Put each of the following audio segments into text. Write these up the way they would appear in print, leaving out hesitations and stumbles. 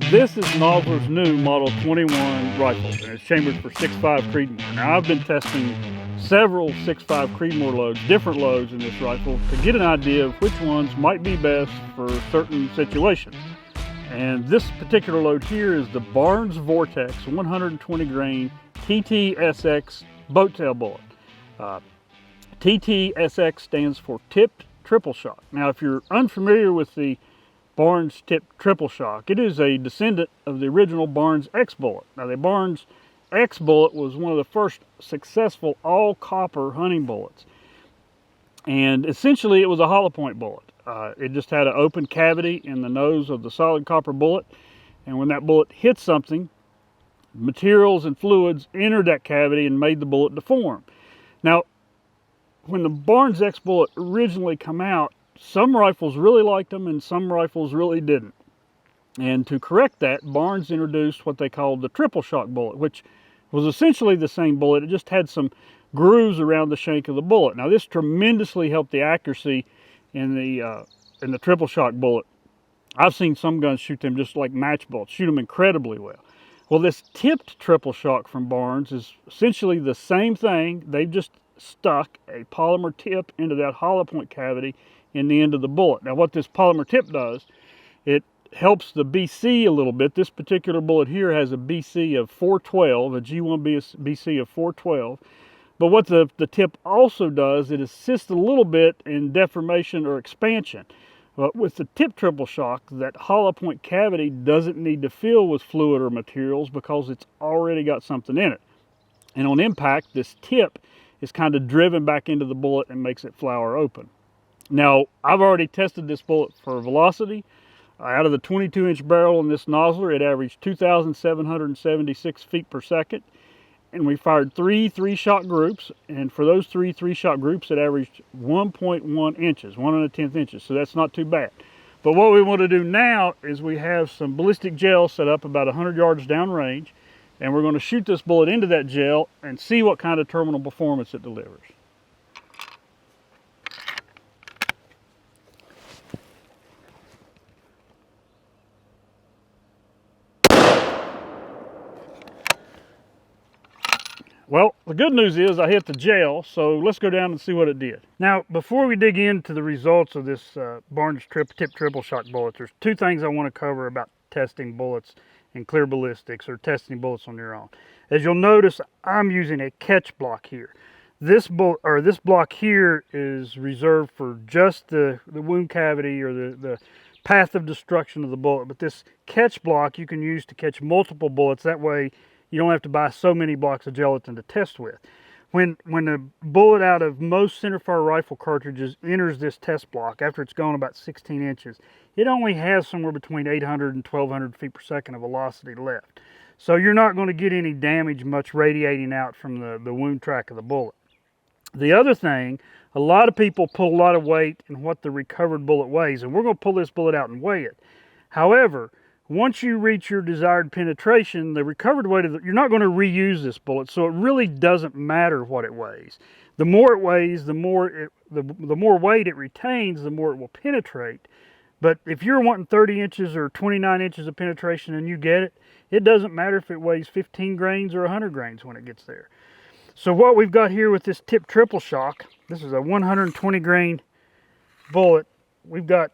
This is Nozzler's new Model 21 rifle, and it's chambered for 6.5 Creedmoor. Now, I've been testing several 6.5 Creedmoor loads, different loads in this rifle, to get an idea of which ones might be best for certain situations. And this particular load here is the Barnes Vor-TX 120 grain TTSX boat tail bullet. TTSX stands for tipped triple shock. Now, if you're unfamiliar with the Barnes tipped triple shock, it is a descendant of the original Barnes X bullet. Now, the Barnes X bullet was one of the first successful all copper hunting bullets, and essentially it was a hollow point bullet. It just had an open cavity in the nose of the solid copper bullet, and when that bullet hit something, materials and fluids entered that cavity and made the bullet deform. Now, when the Barnes X bullet originally came out, some rifles really liked them and some rifles really didn't. And to correct that, Barnes introduced what they called the triple shock bullet, which was essentially the same bullet. It just had some grooves around the shank of the bullet. Now, this tremendously helped the accuracy in the triple shock bullet. I've seen some guns shoot them just like match bullets, shoot them incredibly well. Well, this tipped triple shock from Barnes is essentially the same thing. They've just stuck a polymer tip into that hollow point cavity in the end of the bullet. Now, what this polymer tip does, it helps the BC a little bit. This particular bullet here has a BC of 412, a G1 BC of 412. But what the tip also does, it assists a little bit in deformation or expansion. But with the tip triple shock, that hollow point cavity doesn't need to fill with fluid or materials because it's already got something in it. And on impact, this tip is kind of driven back into the bullet and makes it flower open. Now, I've already tested this bullet for velocity. Out of the 22-inch barrel in this Nozzler, it averaged 2,776 feet per second. And we fired three shot groups. And for those three shot groups, it averaged 1.1 inches, 1 1/10 inches. So that's not too bad. But what we want to do now is we have some ballistic gel set up about 100 yards downrange. And we're going to shoot this bullet into that gel and see what kind of terminal performance it delivers. Well, the good news is I hit the gel, so let's go down and see what it did. Now, before we dig into the results of this Barnes tip triple shock bullet, there's two things I want to cover about testing bullets in clear ballistics or testing bullets on your own. As you'll notice, I'm using a catch block here. This block here is reserved for just the wound cavity or the path of destruction of the bullet, but this catch block you can use to catch multiple bullets. That way you don't have to buy so many blocks of gelatin to test with. When a bullet out of most centerfire rifle cartridges enters this test block, after it's gone about 16 inches, it only has somewhere between 800 and 1200 feet per second of velocity left. So you're not going to get any damage much radiating out from the wound track of the bullet. The other thing, a lot of people pull a lot of weight in what the recovered bullet weighs, and we're going to pull this bullet out and weigh it. However, once you reach your desired penetration, the recovered weight you're not going to reuse this bullet, so it really doesn't matter what it weighs. The more it weighs, the more weight it retains, the more it will penetrate. But if you're wanting 30 inches or 29 inches of penetration and you get it, it doesn't matter if it weighs 15 grains or 100 grains when it gets there. So what we've got here with this tip triple shock, this is a 120 grain bullet. We've got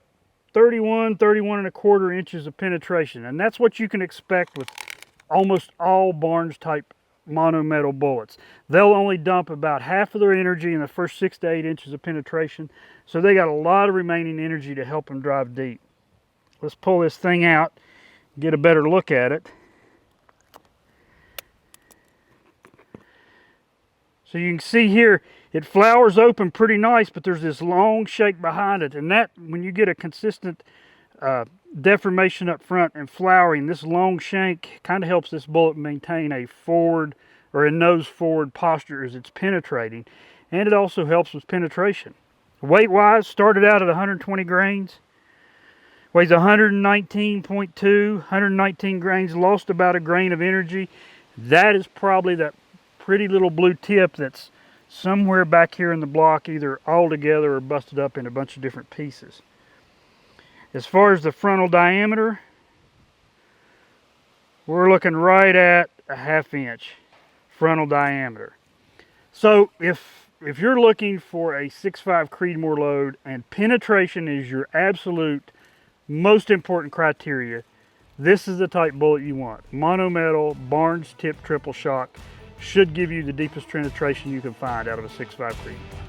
31 and a quarter inches of penetration, and that's what you can expect with almost all Barnes type monometal bullets. They'll only dump about half of their energy in the first 6 to 8 inches of penetration, so they got a lot of remaining energy to help them drive deep. Let's pull this thing out, get a better look at it. So you can see here, it flowers open pretty nice, but there's this long shake behind it. And that, when you get a consistent deformation up front and flowering, this long shank kind of helps this bullet maintain a forward or a nose forward posture as it's penetrating. And it also helps with penetration. Weight-wise, started out at 120 grains. Weighs 119.2, 119 grains, lost about a grain of energy. That is probably that pretty little blue tip that's somewhere back here in the block, either all together or busted up in a bunch of different pieces. As far as the frontal diameter, We're looking right at a 1/2 inch frontal diameter. So if you're looking for a 6.5 Creedmoor load and penetration is your absolute most important criteria, this is the type bullet you want. Monometal Barnes tip triple shock should give you the deepest penetration you can find out of a 6.5 Creedmoor.